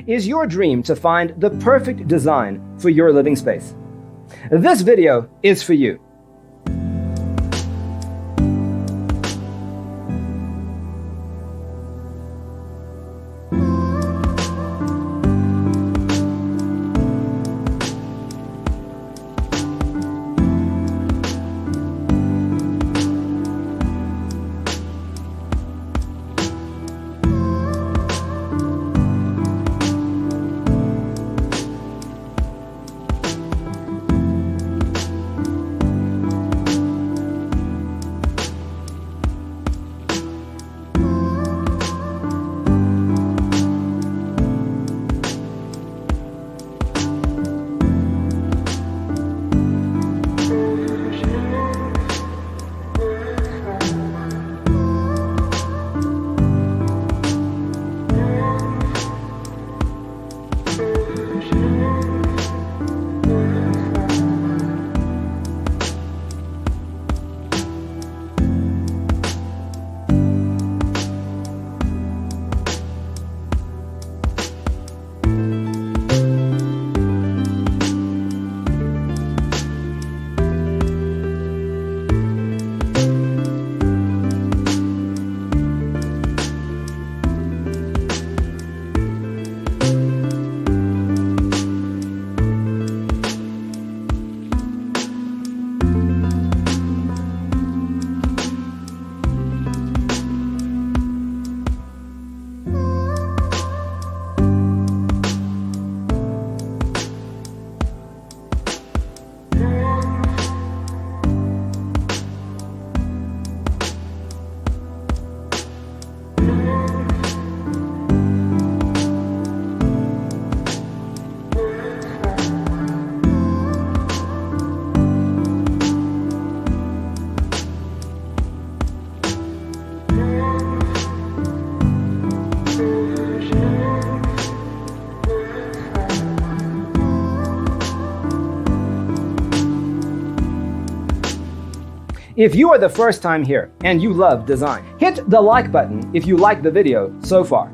Is your dream to find the perfect design for your living space? This video is for you. If you are the first time here and you love design, hit the like button if you like the video so far.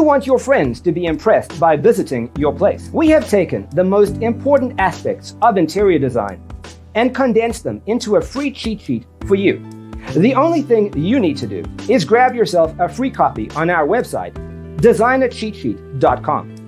want your friends to be impressed by visiting your place. We have taken the most important aspects of interior design and condensed them into a free cheat sheet for you. The only thing you need to do is grab yourself a free copy on our website, designercheatsheet.com.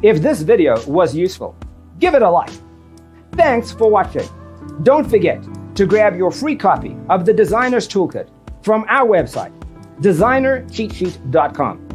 If this video was useful, give it a like. Thanks for watching. Don't forget to grab your free copy of the Designer's Toolkit from our website, designercheatsheet.com.